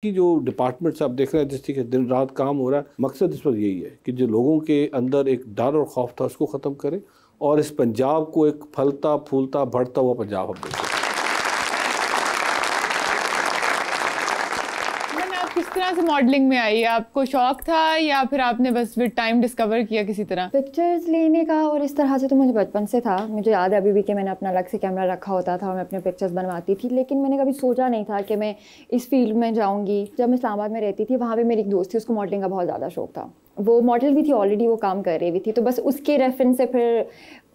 की जो डिपार्टमेंट से आप देख रहे हैं जिस तरीके दिन रात काम हो रहा है, मकसद इस पर यही है कि जो लोगों के अंदर एक डर और खौफ था उसको ख़त्म करें और इस पंजाब को एक फलता फूलता बढ़ता हुआ पंजाब हम देखें। किस तरह से मॉडलिंग में आई? आपको शौक था या फिर आपने बस विद टाइम डिस्कवर किया किसी तरह? पिक्चर्स लेने का और इस तरह से तो मुझे बचपन से था। मुझे याद है अभी भी कि मैंने अपना अलग से कैमरा रखा होता था और मैं अपने पिक्चर्स बनवाती थी, लेकिन मैंने कभी सोचा नहीं था कि मैं इस फील्ड में जाऊँगी। जब मैं इस्लामाबाद में रहती थी, वहाँ पर मेरी एक दोस्त थी, उसको मॉडलिंग का बहुत ज़्यादा शौक था। वो मॉडल भी थी, ऑलरेडी वो काम कर रही थी, तो बस उसके रेफरेंस से फिर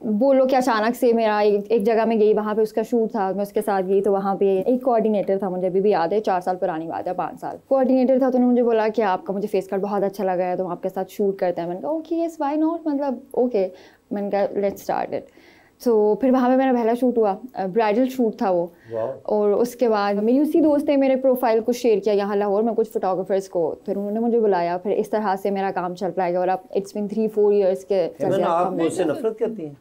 बोलो कि अचानक से मेरा एक जगह में गई, वहाँ पे उसका शूट था, मैं उसके साथ गई, तो वहाँ पे एक कोऑर्डिनेटर था, मुझे अभी भी याद है, 4 साल पुरानी बात है, 5 साल कोऑर्डिनेटर था। तो उन्होंने मुझे बोला कि आपका मुझे फेस कट बहुत अच्छा लगा है, तो हम आपके साथ शूट करते हैं। मैंने कहा ओके यस व्हाई नॉट, मतलब ओके। मैंने कहा लेट्स स्टार्ट इट। तो फिर वहाँ पे मेरा पहला शूट हुआ, ब्राइडल शूट था वो। और उसके बाद मेरी उसी दोस्त ने मेरे प्रोफाइल को शेयर किया यहाँ लाहौर में कुछ फोटोग्राफर्स को, फिर उन्होंने मुझे बुलाया, फिर इस तरह से मेरा काम चल पाएगा। और अब इट्स बीन 3-4 इयर्स के। आप मुझसे नफरत करती हैं?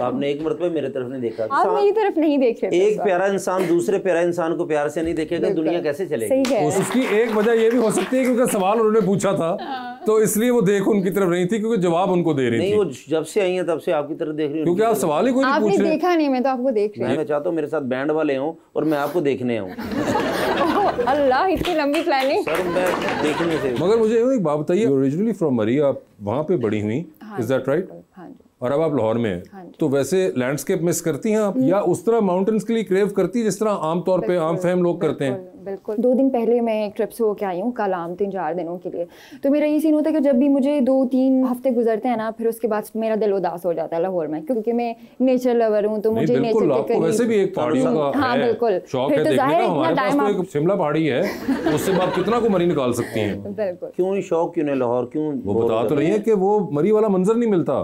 आपने एक मरतबा मेरे तरफ नहीं देखा? आप मेरी तरफ नहीं देख रहे। एक प्यारा इंसान दूसरे प्यारा इंसान को प्यार से नहीं देखेगा, दुनिया कैसे चलेगी? सही है। उसकी एक वजह ये भी हो सकती है क्योंकि सवाल उन्होंने पूछा था तो इसलिए वो देख उनकी तरफ नहीं थी, क्योंकि जवाब उनको दे रही थी। नहीं, वो जब से आई है तब से आपकी तरफ देख रही हूँ, क्योंकि आप सवाल ही कोई नहीं पूछ रहे। आपने देखा नहीं, मैं तो आपको देख रही हूँ। मैं चाहता हूँ मेरे साथ बैंड वाले हों और मैं आपको देखने आऊँ। अल्लाह, इतनी लंबी प्लानिंग। सर मैं देखने से। मगर मुझे एक बात बताइए, ओरिजिनली फ्रॉम मरी, आप वहाँ पे बड़ी हुई, इज दैट राइट? हाँ जी। और अब आप लाहौर में हैं, तो वैसे लैंडस्केप मिस करती हैं आप या उस तरह माउंटेन्स के लिए क्रेव करती है जिस तरह आमतौर पे आम फहम लोग करते हैं? बिल्कुल। 2 दिन पहले मैं एक ट्रिप से होके आई हूँ कलाम, 3-4 दिनों के लिए। तो मेरा ये सीन होता है कि जब भी मुझे 2-3 हफ्ते गुजरते हैं ना, फिर उसके बाद मेरा दिल उदास हो जाता है लाहौर में, क्योंकि मैं नेचर लवर हूँ। तो मुझे नेचर के करीब, वैसे भी एक पहाड़ियों का हाँ बिल्कुल शौक है देखने का। हमारे पास तो एक शिमला पहाड़ी है, उससे आप कितना को मरी निकाल सकती हैं। बिल्कुल। क्यों नहीं शौक, क्यों नहीं लाहौर, क्यों? वो बता तो रही है कि वो मरी वाला मंजर नहीं मिलता।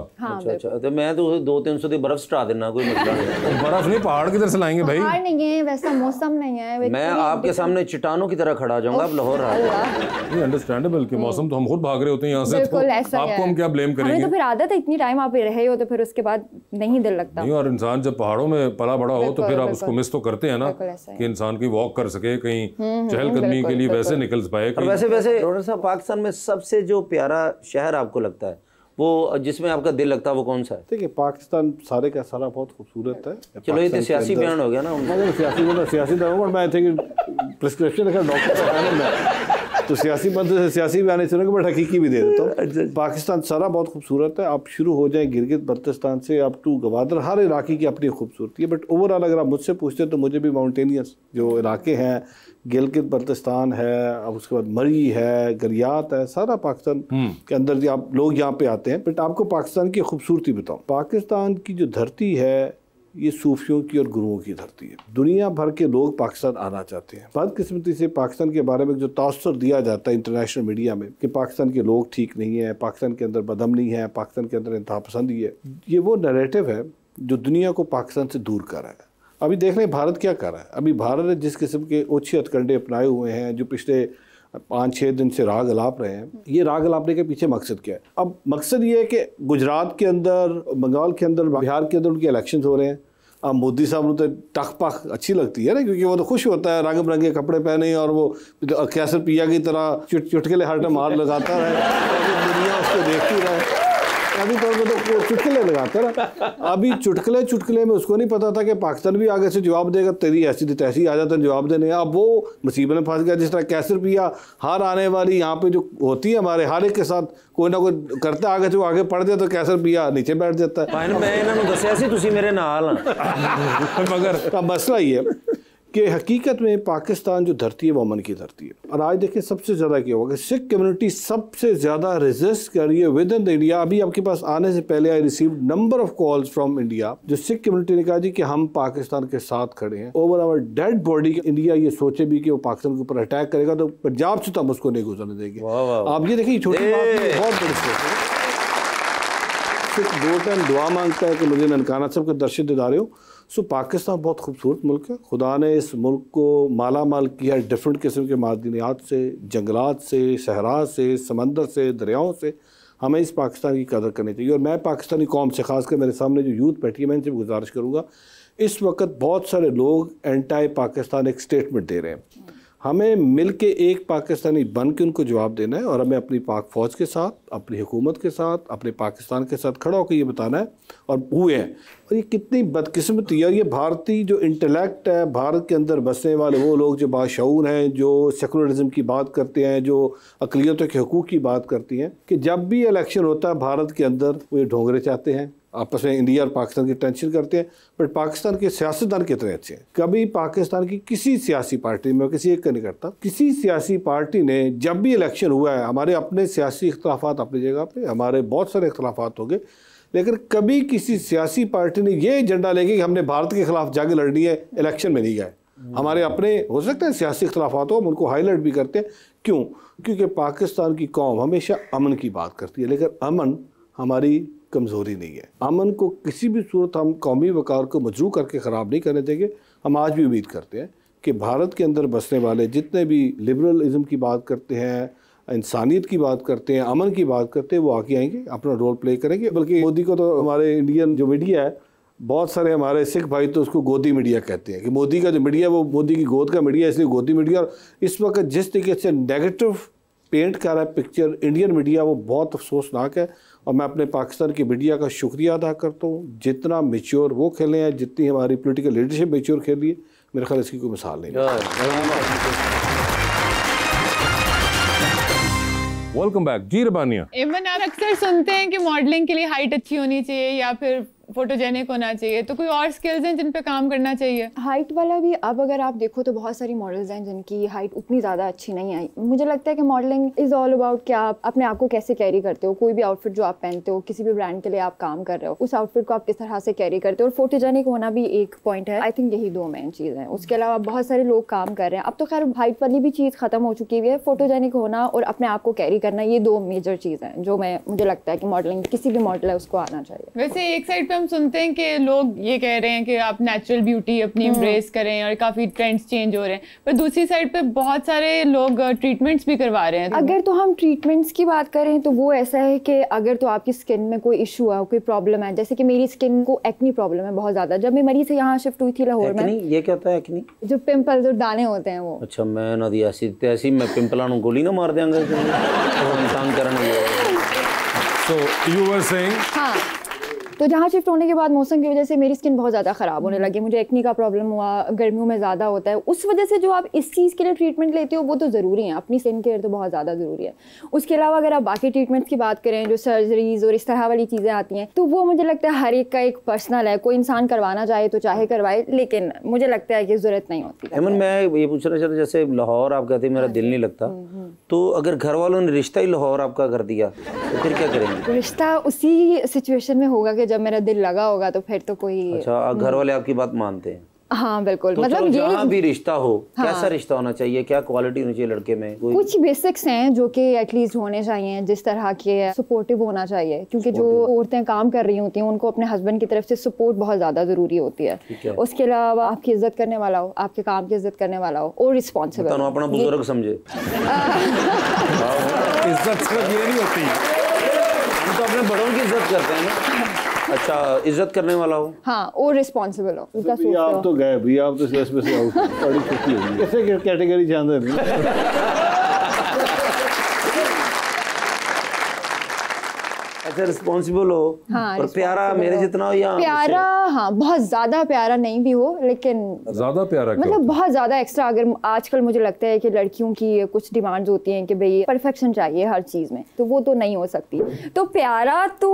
अच्छा, तो मैं तो 200-300 की बर्फ स्टा देना, कोई मसला नहीं। बर्फ नहीं, पहाड़ किधर से लाएंगे भाई? पहाड़ नहीं है, वैसा मौसम नहीं है। मैं आपके सामने चट्टानों की तरह खड़ा जाऊंगा, आप लाहौर आ जाओ। ये अंडरस्टैंडेबल कि मौसम तो हम खुद भाग रहे होते हैं यहाँ से, तो आपको हम क्या ब्लेम करेंगे? हमें तो फिर आदत है, इतनी टाइम आप रहे हो तो फिर उसके बाद नहीं दिल लगता। नहीं, और इंसान जब पहाड़ों में पला बड़ा हो तो फिर आप उसको मिस तो करते हैं ना, कि इंसान की वॉक कर सके, कहीं चहलकदमी के लिए वैसे निकल पाए। और वैसे डॉक्टर साहब, पाकिस्तान में सबसे जो प्यारा शहर आपको लगता है, वो जिसमें आपका दिल लगता है, वो कौन सा है? देखिए, पाकिस्तान सारे का सारा बहुत खूबसूरत है। चलो ये तो सियासी बयान हो गया ना। सियासी मैं थिंक प्रिस्क्रिप्शन रखा डॉक्टर का है मैं, तो सियासी बंद से सियासी बयान सुनेंगे, बट हकीकी भी दे देता हूँ। पाकिस्तान सारा बहुत खूबसूरत है। आप शुरू हो जाए गिलगित बल्तिस्तान से अप टू गवादर, हर इलाके की अपनी खूबसूरती है। बट ओवरऑल अगर आप मुझसे पूछते तो मुझे भी माउंटेनियस जो इलाके हैं, गिलगित बल्तिस्तान है, अब उसके बाद मरी है, गरियात है, सारा पाकिस्तान के अंदर आप लोग यहाँ पे आते हैं। बट आपको पाकिस्तान की खूबसूरती बताऊँ, पाकिस्तान की जो धरती है ये सूफियों की और गुरुओं की धरती है। दुनिया भर के लोग पाकिस्तान आना चाहते हैं। बदकिस्मती से पाकिस्तान के बारे में जो तासुर दिया जाता है इंटरनेशनल मीडिया में कि पाकिस्तान के लोग ठीक नहीं है, पाकिस्तान के अंदर बदअमनी है, पाकिस्तान के अंदर इंतहापसंदी है, ये वो नैरेटिव है जो दुनिया को पाकिस्तान से दूर कर रहा है। अभी देख लें भारत क्या कर रहा है। अभी भारत ने जिस किस्म के ओछे हथकंडे अपनाए हुए हैं, जो पिछले 5-6 दिन से राग अलाप रहे हैं, ये राग अलापने के पीछे मकसद क्या है? अब मकसद ये है कि गुजरात के अंदर, बंगाल के अंदर, बिहार के अंदर उनके इलेक्शन हो रहे हैं। अब मोदी साहब तो टक पक अच्छी लगती है ना, क्योंकि वो तो खुश होता है, रंग बिरंगे कपड़े पहने और वो कैसर पिया की तरह चुटकुले हर टाइम मार लगाता रहे, दुनिया उसको देखती रहे। अभी तो चुटकुले लगाते ना। अभी चुटकुले में उसको नहीं पता था कि पाकिस्तान भी आगे से जवाब देगा, तेरी ऐसी तैसी आ जाता है जवाब देने। अब वो मुसीबत में फंस गया। जिस तरह कैसर पिया हर आने वाली यहाँ पे जो होती है, हमारे हर एक के साथ कोई ना कोई करता, आगे जो आगे पढ़ जाए तो कैसर पिया नीचे बैठ जाता है। मैं इन्होंने दसिया सी तुसी मेरे नाल मगर मसला ही है कि हकीकत में पाकिस्तान जो धरती है वो अमन की धरती है। और आज देखिए सबसे ज़्यादा क्या होगा कि सिख कम्युनिटी सबसे ज़्यादा रेजिस्ट कर रही है विद इन द इंडिया। अभी आपके पास आने से पहले I receive number of calls from India, जो सिख कम्युनिटी ने कहा जी कि हम पाकिस्तान के साथ खड़े हैं। Over our dead body India ये सोचे भी कि वो पाकिस्तान के ऊपर अटैक करेगा तो पंजाब से तो हम उसको नहीं गुजरने देंगे। आप ये देखिए, छोटी बात बहुत बड़ी सोच है। सिख 2 टाइम दुआ मांगता है कि मुझे ननकाना साहब के दर्शन दिदारे हो। सो पाकिस्तान बहुत खूबसूरत मुल्क है। खुदा ने इस मुल्क को माला माल किया है डिफरेंट किस्म के मादनियात से, जंगलात से, सहरा से, समंदर से, दरियाओं से। हमें इस पाकिस्तान की कदर करनी चाहिए। और मैं पाकिस्तानी कौम से, खासकर मेरे सामने जो यूथ बैठी है, मैं इनसे गुजारिश करूँगा, इस वक्त बहुत सारे लोग एंटी पाकिस्तान एक स्टेटमेंट दे रहे हैं। हमें मिल के एक पाकिस्तानी बन के उनको जवाब देना है और हमें अपनी पाक फ़ौज के साथ, अपनी हुकूमत के साथ, अपने पाकिस्तान के साथ खड़ा होकर ये बताना है, और हुए हैं। और ये कितनी बदकिस्मती है, और ये भारतीय जो इंटेलेक्ट है, भारत के अंदर बसने वाले वो लोग जो बाशऊर हैं, जो सेकुलरिज्म की बात करते हैं, जो अक़लियतों के हकूक़ की बात करती हैं, कि जब भी इलेक्शन होता है भारत के अंदर वो ये ढोंगरे चाहते हैं, आपस में इंडिया और पाकिस्तान की टेंशन करते हैं। बट पाकिस्तान के सियासतदान कितने अच्छे हैं। कभी पाकिस्तान की किसी सियासी पार्टी में, किसी एक का नहीं करता, किसी सियासी पार्टी ने जब भी इलेक्शन हुआ है, हमारे अपने सियासी इख्तलाफात अपनी जगह पे, हमारे बहुत सारे इख्तलाफात हो गए, लेकिन कभी किसी सियासी पार्टी ने ये एजेंडा लेके कि हमने भारत के खिलाफ जाके लड़नी है, इलेक्शन में नहीं गए। हमारे अपने हो सकते हैं सियासी इख्तलाफात हो, हम उनको हाईलाइट भी करते हैं। क्यों? क्योंकि पाकिस्तान की कौम हमेशा अमन की बात करती है, लेकिन अमन हमारी कमज़ोरी नहीं है। अमन को किसी भी सूरत हम कौमी वक़ार को मजरू करके ख़राब नहीं करने देंगे। हम आज भी उम्मीद करते हैं कि भारत के अंदर बसने वाले जितने भी लिबरलिज़म की बात करते हैं, इंसानियत की बात करते हैं, अमन की बात करते हैं, वो आगे आएंगे, अपना रोल प्ले करेंगे। बल्कि मोदी को तो हमारे इंडियन जो मीडिया है, बहुत सारे हमारे सिख भाई तो उसको गोदी मीडिया कहते हैं कि मोदी का जो मीडिया है वो मोदी की गोद का मीडिया है, इसलिए गोदी मीडिया। और इस वक्त जिस तरीके से नेगेटिव पेंट कर रहा है पिक्चर इंडियन मीडिया, वो बहुत अफसोसनाक है। और मैं अपने पाकिस्तान की मीडिया का शुक्रिया अदा करता हूँ, जितना मेच्योर वो खेले हैं, जितनी हमारी पॉलिटिकल लीडरशिप मेच्योर खेली है, मेरे ख्याल इसकी कोई मिसाल नहीं है। वेलकम बैक जी रबानिया। इमन यार, अक्सर सुनते हैं कि मॉडलिंग के लिए हाइट अच्छी होनी चाहिए या फिर फोटोजेनिक होना चाहिए, तो कोई और स्किल्स हैं जिन पे काम करना चाहिए? हाइट वाला भी अब अगर आप देखो तो बहुत सारी मॉडल्स हैं जिनकी हाइट उतनी ज़्यादा अच्छी नहीं आई। मुझे लगता है कि मॉडलिंग इज़ ऑल अबाउट कि आप अपने आप को कैसे कैरी करते हो। कोई भी आउटफिट जो आप पहनते हो, किसी भी ब्रांड के लिए आप काम कर रहे हो, उस आउटफिट को आप किस तरह से कैरी करते हो। और फोटोजेनिक होना भी एक पॉइंट है। आई थिंक यही दो मेन चीज़ हैं। उसके अलावा बहुत सारे लोग काम कर रहे हैं। अब तो खैर हाइट वाली भी चीज़ ख़त्म हो चुकी है। फोटोजेनिक होना और अपने आप को कैरी करना, ये दो मेजर चीज़ हैं जो मुझे लगता है कि मॉडलिंग किसी भी मॉडल है उसको आना चाहिए। वैसे एक साइड पे हम सुनते हैं कि लोग ये कह रहे हैं कि आप नेचुरल ब्यूटी अपनी एम्ब्रेस करें और काफी ट्रेंड्स चेंज हो रहे हैं, पर दूसरी साइड पे बहुत सारे लोग ट्रीटमेंट्स भी करवा रहे हैं। अगर तो हम ट्रीटमेंट्स की बात करें तो वो ऐसा है कि अगर तो आपकी स्किन में कोई इशू है, कोई प्रॉब्लम है, जैसे कि मेरी स्किन को एक्नी प्रॉब्लम है बहुत ज्यादा। जब मैं मरी से यहाँ शिफ्ट हुई थी लाहौर में। ये क्या होता है एक्नी? जो पिंपल्स और दाने होते हैं वो। अच्छा, मैं ना दी ऐसी मैं पिंपलां नु गोली ना मार देंगे इंसान करने। So you were saying? हाँ, तो जहाँ शिफ्ट होने के बाद मौसम की वजह से मेरी स्किन बहुत ज़्यादा ख़राब होने लगी। मुझे एक्नी का प्रॉब्लम हुआ, गर्मियों में ज़्यादा होता है। उस वजह से जो आप इस चीज़ के लिए ट्रीटमेंट लेते हो वो तो ज़रूरी है, अपनी स्किन केयर तो बहुत ज़्यादा ज़रूरी है। उसके अलावा अगर आप बाकी ट्रीटमेंट्स की बात करें, जो सर्जरीज और इस तरह वाली चीज़ें आती हैं, तो वो मुझे लगता है हर एक का एक पर्सनल है। कोई इंसान करवाना चाहे तो चाहे करवाए, लेकिन मुझे लगता है कि ज़रूरत नहीं होती। अमन, मैं ये पूछना चाहता, जैसे लाहौर आप कहते हैं मेरा दिल नहीं लगता, तो अगर घर वालों ने रिश्ता ही लाहौर आपका कर दिया तो फिर क्या करेंगे? रिश्ता उसी सिचुएशन में होगा कि जब मेरा दिल लगा होगा, तो फिर तो कोई। अच्छा, घर वाले आपकी बात मानते हैं? हाँ बिल्कुल। तो मतलब जहाँ भी रिश्ता हो, कैसा रिश्ता होना चाहिए, क्या क्वालिटी होनी चाहिए लड़के में? कुछ बेसिक्स हैं जो कि एटलीस्ट होने चाहिए, जिस तरह के सपोर्टिव होना चाहिए, क्योंकि जो औरतें काम कर रही होती हैं उनको अपने हस्बैंड की तरफ से सपोर्ट बहुत ज़्यादा ज़रूरी होती है। उसके अलावा आपकी इज्जत करने वाला हो, आपके काम की इज्जत करने वाला हो और रिस्पॉन्सिबल। अपना बुजुर्ग समझे। इज्जत सिर्फ ये नहीं होती, हम तो अपने बड़ों की इज्जत करते हैं ना। अच्छा, इज्जत करने वाला हो, हाँ, और रिस्पॉन्सिबल हो। आप तो गए भैया, आप तो इसमें से आउट, बड़ी खुशी होगी। कैसे कैटेगरी जानते नहीं? अच्छा, रिस्पॉन्सिबल हो, हाँ, और प्यारा मेरे जितना हो या प्यारा? हाँ, बहुत ज्यादा प्यारा नहीं भी हो, लेकिन ज्यादा प्यारा मतलब बहुत ज्यादा एक्स्ट्रा। अगर आजकल मुझे लगता है कि लड़कियों की कुछ डिमांड्स होती हैं कि भाई परफेक्शन चाहिए हर चीज में, तो वो तो नहीं हो सकती। तो प्यारा तो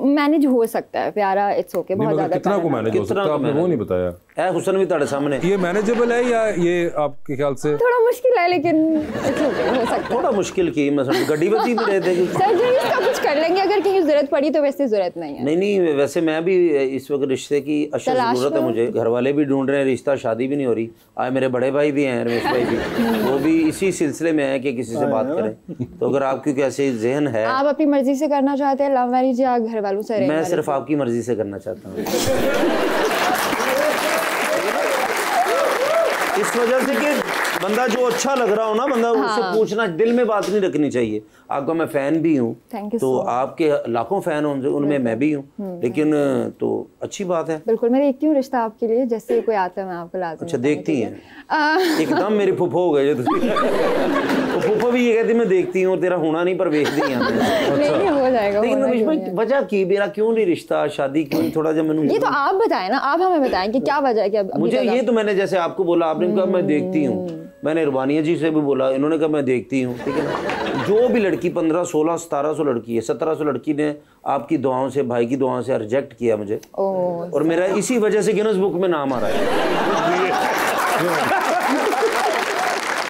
मैनेज हो सकता है, प्यारा इट्स ओके। बहुत ज्यादा कितना को मैनेज हो सकता है, आपने वो नहीं बताया। हुसन भी तुम्हारे सामने ये मैनेजेबल है या ये आपके ख्याल से थोड़ा मुश्किल है, लेकिन इट्स ओके, हो सकता है। थोड़ा मुश्किल की मतलब गड्डी बच्ची भी रह देगी। सर्जरीज का कुछ कर लेंगे अगर कहीं जरूरत पड़ी, तो वैसे जरूरत नहीं है। नहीं, वैसे मैं भी इस वक्त रिश्ते की अशद जरूरत है मुझे। घर वाले भी ढूंढ रहे हैं रिश्ता, शादी भी नहीं हो रही। आज मेरे बड़े भाई भी हैं, रमेश भाई भी, वो भी इसी सिलसिले में है कि किसी से बात करें। तो अगर आपकी कैसे जहन है, आप अपनी मर्जी से करना चाहते हैं लव मैरिज या घर वालों से? मैं सिर्फ आपकी मर्जी से करना चाहता हूँ, इस वजह से कि बंदा जो अच्छा लग रहा हो ना, बंदा उससे पूछना, दिल में बात नहीं रखनी चाहिए। आपका मैं फैन भी हूँ, तो आपके लाखों फैन होंगे, उनमें मैं भी हूँ, लेकिन तो अच्छी बात है। बिल्कुल, मैं देखती हूँ रिश्ता आपके लिए, जैसे कोई आता है मैं आपको लाती हूँ। अच्छा, देखती हैं? एकदम मेरी फुफो हो गए जो फुफो भी ये कहती मैं देखती हूँ, तेरा होना नहीं पर भेज दी यहाँ नहीं हो जाएगा। लेकिन वजह की मेरा क्यों नहीं रिश्ता, शादी क्यों थोड़ा, जब मैंने ये तो आप बताएं ना, आप हमें बताएं कि क्या वजह है कि मुझे ये तो मैंने जैसे आपको बोला, आपने कहा मैं देखती हूँ, मैंने इरबानिया जी से भी बोला, इन्होंने कहा मैं देखती हूँ, ठीक है ना। जो भी लड़की 1500, 1600, 1700 लड़की है, 1700 लड़की ने आपकी दुआओं से, भाई की दुआओं से रिजेक्ट किया मुझे, और मेरा इसी वजह से गिनीज बुक में नाम आ रहा है।